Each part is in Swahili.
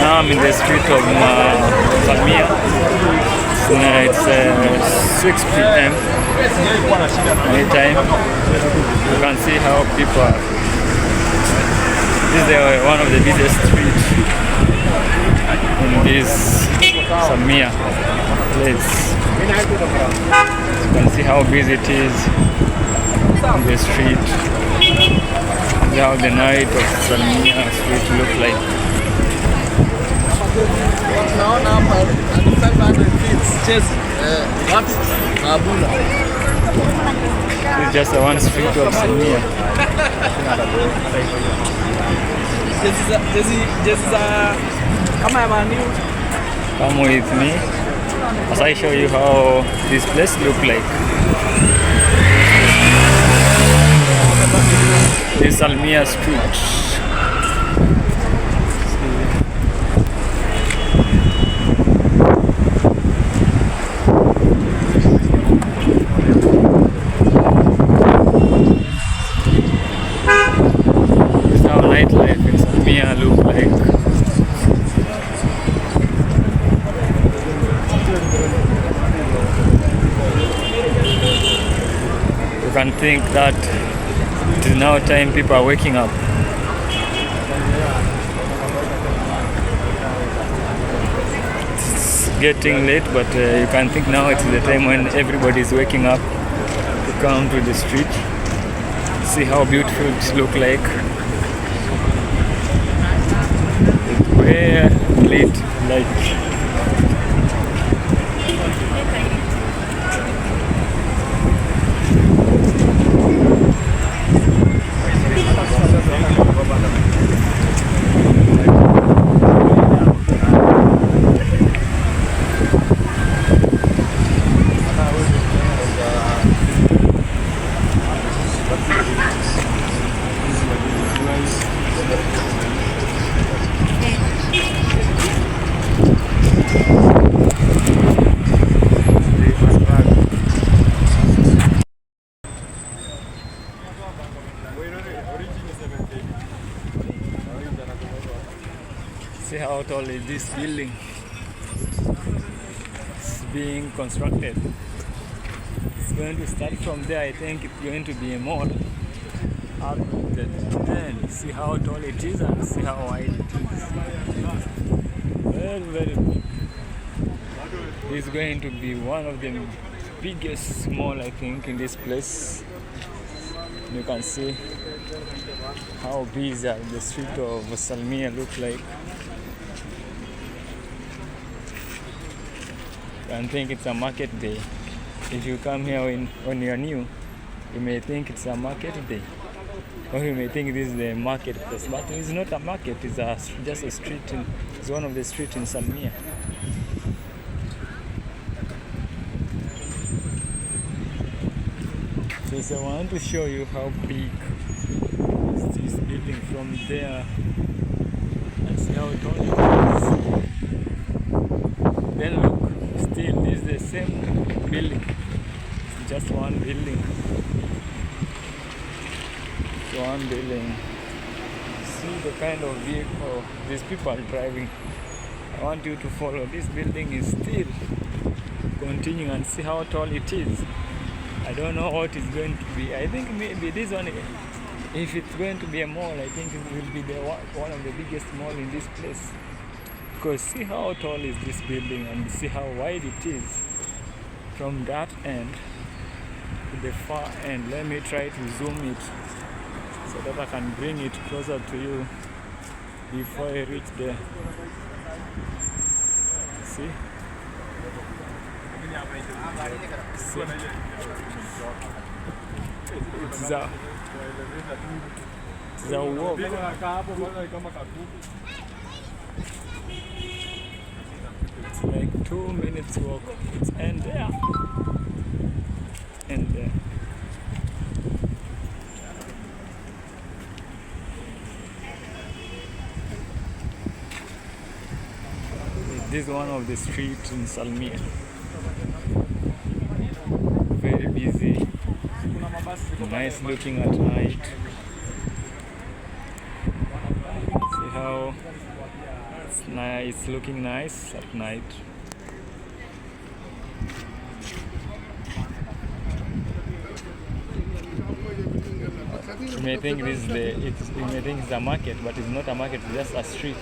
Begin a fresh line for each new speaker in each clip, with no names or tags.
Now I'm in the street of Salmiya. It's 6 p.m. Anytime. You can see how people are. This is one of the busiest streets in this Salmiya place. You can see how busy it is in the street. See how the night of Salmiya Street look like. It's just one street of Salmiya. Come with me as I show you how this place look like. This is Salmiya Street. This is how nightlife in Salmiya look like. You can think that it is now time people are waking up. It's getting late, but you can think now it's the time when everybody is waking up to come to the street. See how beautiful it look like. It's very late, like. See how tall is this building? It's being constructed. It's going to start from there. I think it's going to be a mall. Up the end. See how tall it is and see how wide it is. Very, very big. This is going to be one of the biggest mall, I think, in this place. You can see how busy the street of Salmiya look like. I think it's a market day. If you come here when you are new, you may think it's a market day, or you may think this is the marketplace, but it's not a market. It's just a street. It's one of the streets in Salmiya. So I want to show you how big is this building from there, and see how tall it is. Then look. Still, this is the same building. It's just one building. It's one building. See the kind of vehicle these people are driving. I want you to follow. This building is still continuing and see how tall it is. I don't know what it's going to be. I think maybe this one, if it's going to be a mall, I think it will be one of the biggest mall in this place. Because see how tall is this building and see how wide it is from that end to the far end. Let me try to zoom it so that I can bring it closer to you before I reach there. See? See? It's a walk. It's like 2 minutes walk. It's end there. And there. This is one of the streets in Salmiya. Very busy. Nice looking at night. See how It's looking nice at night. You may think it's a market, but it's not a market. It's just a street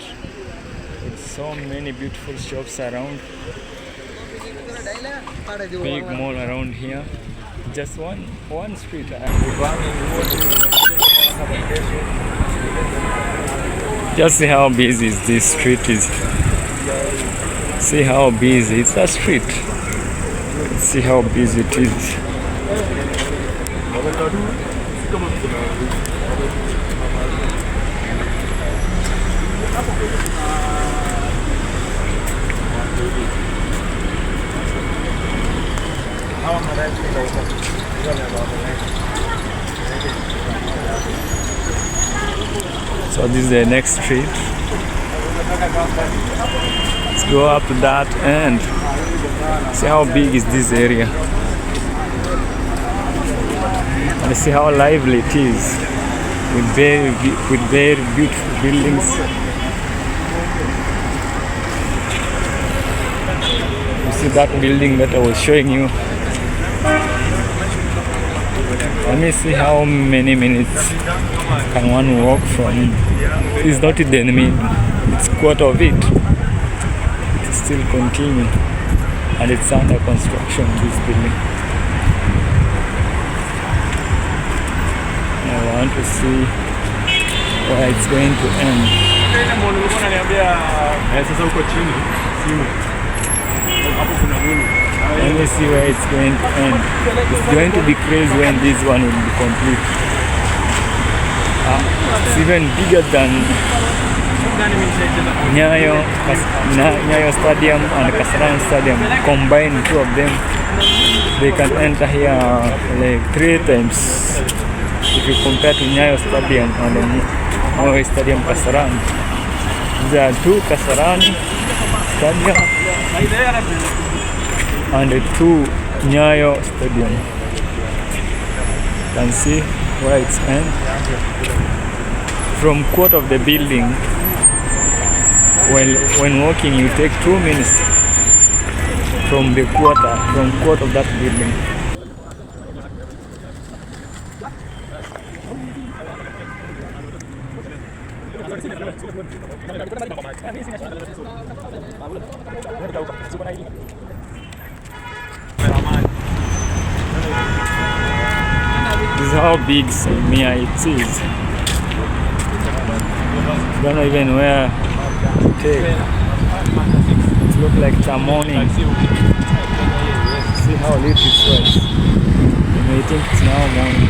with so many beautiful shops around. Big mall around here. Just one street. Just see how busy this street is. See how busy it's a street. See how busy it is. So this is the next street. Let's go up to that end. See how big is this area. And see how lively it is with very beautiful buildings. You see that building that I was showing you. Let me see how many minutes can one walk from. It's not the enemy, it's quarter of it. It's still continuing and it's under construction, this building. I want to see where it's going to end. Let me see where it's going to end. It's going to be crazy when this one will be complete. It's even bigger than Nyayo Stadium and Kasarani Stadium. Combined, two of them, they can enter here like 3 times. If you compare to Nyayo Stadium and Nyayo Stadium Kasarani, there are 2 Kasarani Stadium and 2 Nyayo Stadium. You can see where it's end. From quarter of the building, when walking, you take 2 minutes from the quarter of that building. This is how big Salmiya it is. Don't know even where to take. It looks like it's a morning. See how lit it was. You may think it's now morning.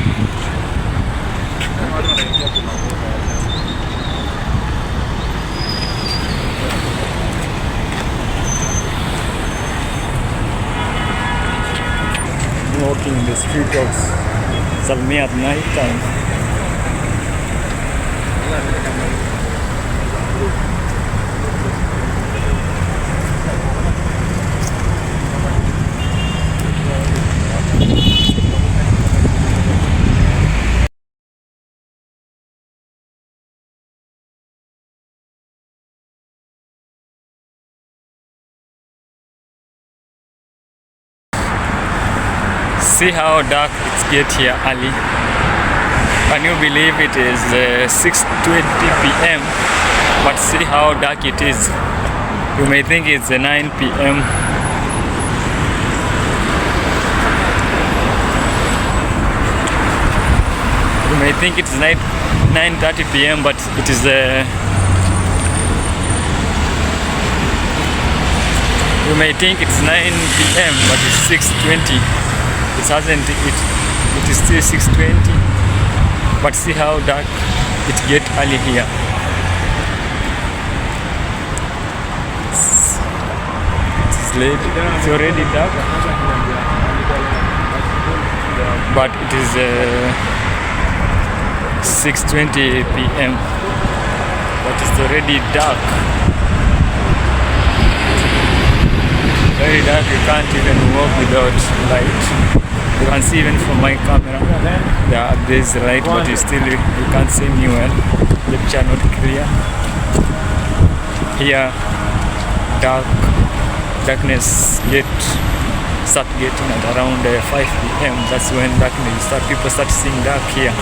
Walking in the street of Salmiya at night time. See how dark it gets here early. Can you believe it is 6:20 p.m. but see how dark it is. You may think it's 9 p.m. You may think it's 9:30 p.m. but it is you may think it's 9 p.m. but it's 6:20. It is still 6:20, but see how dark it gets early here. It's late, it's already dark, but it is 6:20 p.m. but it's already dark. Very dark, you can't even walk without light. You can see even from my camera, there is light, but you can't see me well. The picture not clear. here darkness start getting at around 5 p.m. That's when people start seeing dark here.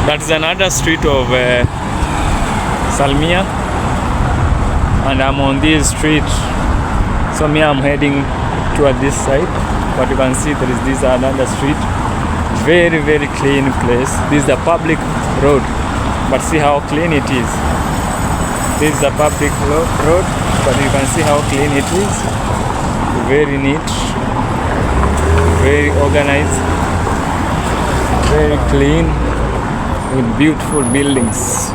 That's another street of Salmiya, and I'm on this street. So I'm heading toward this side, but you can see there is this another street. Very, very clean place. This is a public road, but see how clean it is. This is a public road, but you can see how clean it is. Very neat, very organized, very clean, with beautiful buildings.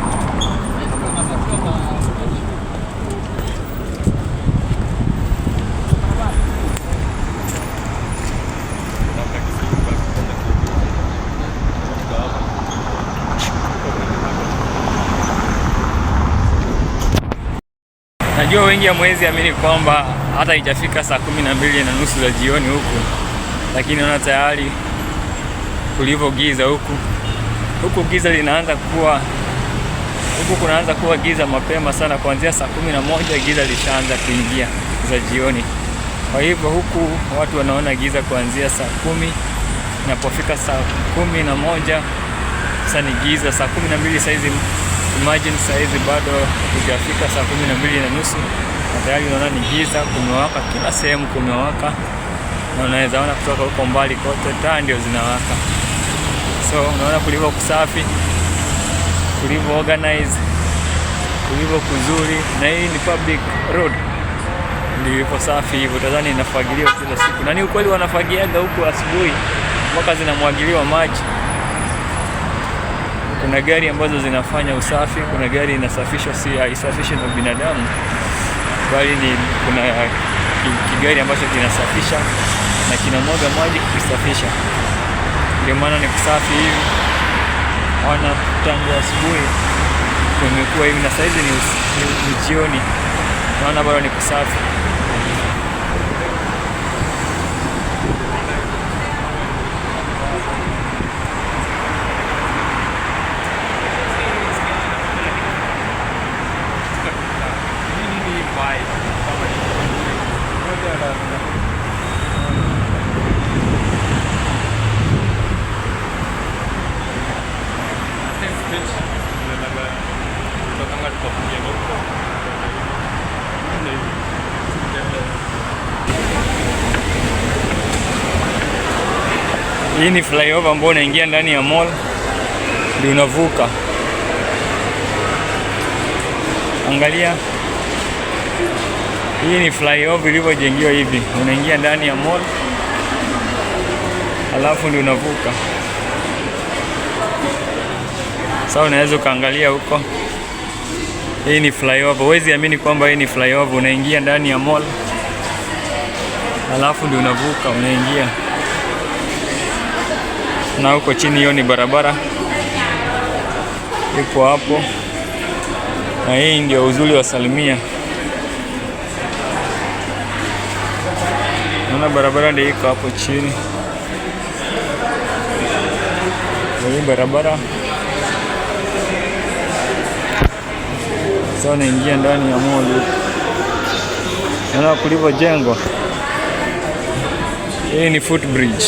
Najua wengi hamwezi amini kwamba hata haijafika saa 12:30 za jioni huku, lakini naona tayari kulivyo giza huku giza linaanza kuwa kunaanza kuwa giza mapema sana. Kuanzia saa 11 giza lishaanza kuingia za jioni. Kwa hivyo huku watu wanaona giza kuanzia saa 10, inapofika saa 11 sasa ni giza. Saa 12 saizi, imagine saizi bado hujafika saa 12:30 na tayari unaona ni giza, kumewaka kila sehemu, kumewaka, na unaweza ona kutoka huko mbali kote taa ndio zinawaka. So unaona kulivyo kusafi, kulivyo organize, kulivyo kuzuri, na hii ni public road. Ndivyo safi hivyo, tazani inafagiliwa kila siku. Na ni ukweli wanafagiaga huku asubuhi mpaka zinamwagiliwa maji. Kuna gari ambazo zinafanya usafi, kuna gari inasafishwa, si haisafishwi na binadamu, bali kuna kigari ambacho kinasafisha na kinamwaga maji kusafisha. Ndio maana ni kusafi hivi. Wana tangu asubuhi kumekuwa hivi, na saizi ni jioni, naona bado ni kusafi. Hii ni flyover ambayo unaingia ndani ya mall, ndio unavuka. Angalia, hii ni flyover ilivyojengiwa hivi, unaingia ndani ya mall alafu ndio unavuka. Sasa unaweza ukaangalia huko, hii ni flyover. Huwezi amini kwamba hii ni flyover. Unaingia ndani ya mall alafu ndio unavuka, unaingia. Na huko chini hiyo ni barabara iko hapo, na hii ndio uzuri wa Salmiya. Naona barabara ndio iko hapo chini, hii barabara. Sasa unaingia ndani ya mall. Naona kulivyojengwa, hii ni footbridge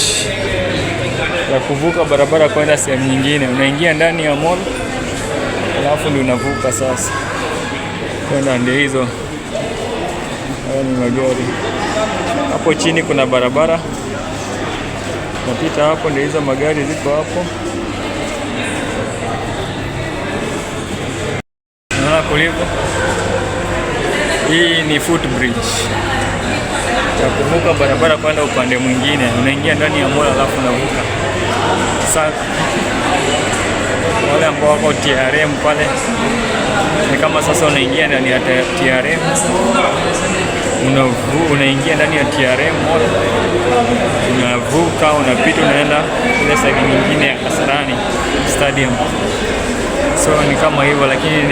ya kuvuka barabara kwenda sehemu nyingine. Unaingia ndani ya mall alafu ndio unavuka sasa kwenda ndio hizo. Haya ni magari. Hapo chini kuna barabara, napita hapo, ndio hizo magari ziko hapo. Naona kulivyo, hii ni footbridge ya kuvuka barabara kwenda upande mwingine. Unaingia ndani ya mall alafu unavuka. Sasa wale ambao wako TRM pale, ni kama sasa unaingia ndani ya TRM, unaingia ndani ya TRM mall, unavuka, unapita, unaenda ile side nyingine ya Kasarani Stadium. So ni kama hivyo, lakini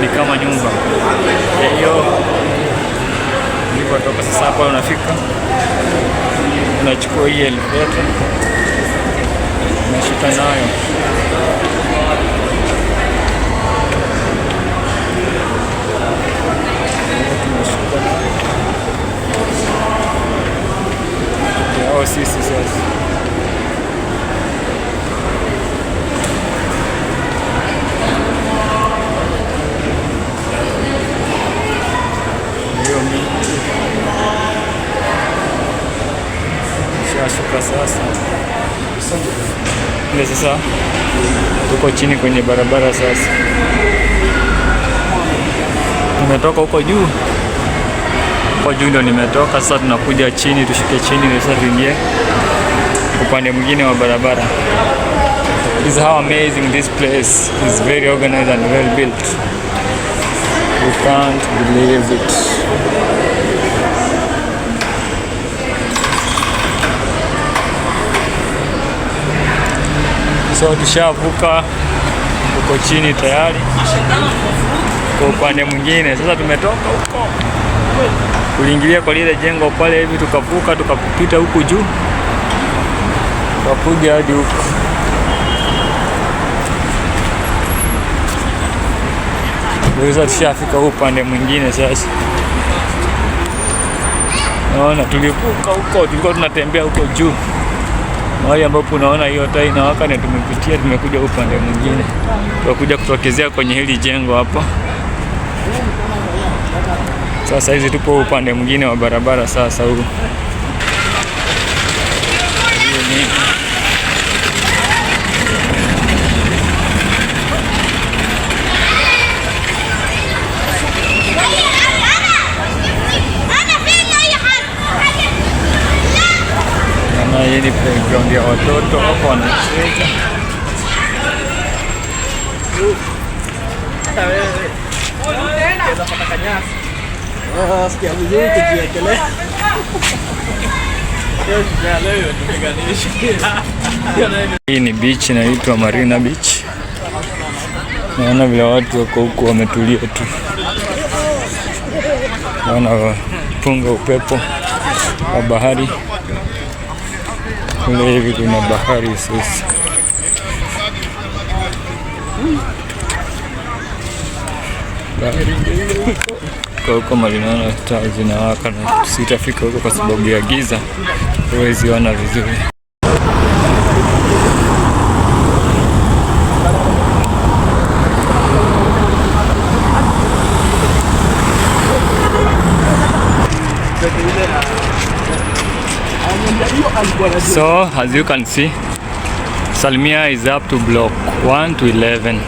ni kama nyumba hiyo. Ndipo toka sasa hapa unafika, unachukua hii elevator, Tunashuka nayo. Yao sisi sasa. Hiyo miti. Shashuka sasa. Ndio sasa tuko chini kwenye barabara sasa. Tumetoka huko juu. Huko juu ndio nimetoka, sasa tunakuja chini, tushuke chini sasa tuingie upande mwingine wa barabara. This is how amazing this place is, very organized and well built. You can't believe it. So tushavuka huko chini tayari kwa upande mwingine. Sasa tumetoka huko kuingilia kwa lile jengo pale hivi, tukavuka tukapita huku juu tukakuja hadi huko. Sasa tushafika upande mwingine sasa. Naona tulivuka huko, tulikuwa tunatembea huko juu mahali ambapo unaona hiyo taa inawaka, na tumepitia tumekuja upande mwingine. Tukakuja kutokezea kwenye hili jengo hapo. Sasa hizi tupo upande mwingine wa barabara sasa huu. Hii ni playground ya watoto hapo wanacheza. Hii ni beach inaitwa Marina Beach. Naona vile watu wako huko wametulia tu. Naona punga upepo wa bahari. Kule hivi kuna bahari sasa. Kwa huko malinaona taa zinawaka, na sitafika huko kwa sababu ya giza, huwezi ona vizuri. So, as you can see, Salmiya is up to block 1 to 11.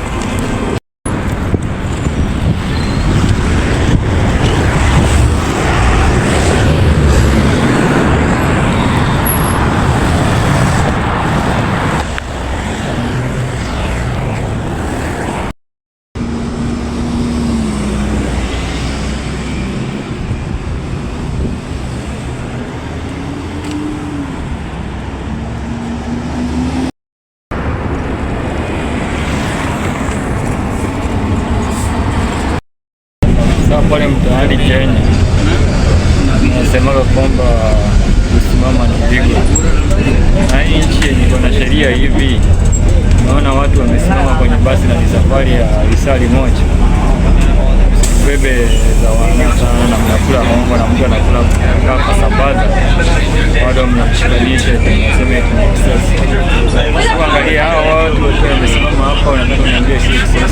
Pale mtaani Kenya nasemaga kwamba kusimama ni pigo, na nchi yenye iko na sheria hivi, naona watu wamesimama kwenye basi na ni safari ya risali moja, bebe za wana sana na mnakula hongo na mtu anakula kwa sambaza, bado mnashikanisha tunasema sasa. Angalia hao watu wamesimama hapa, wanataka kuniambia sisi.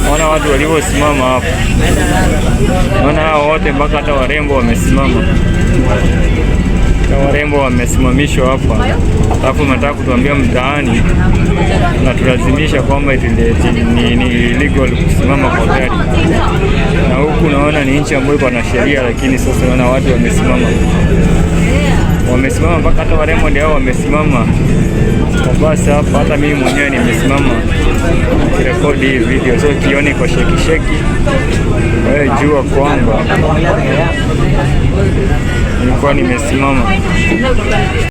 Naona watu waliosimama hapa. Naona hao wote mpaka hata warembo wamesimama. Warembo wamesimamishwa hapa. Alafu nataka kutuambia mtaani na tulazimisha kwamba ni illegal kusimama kwa gari. Na huku naona ni nchi ambayo iko na sheria, lakini sasa naona watu wamesimama. Wamesimama mpaka hata warembo ndio wamesimama. Kwa basi hapa hata mimi mwenyewe nimesimama nikirekodi hii video, so kioni kwa sheki. Wewe jua kwamba nilikuwa nimesimama.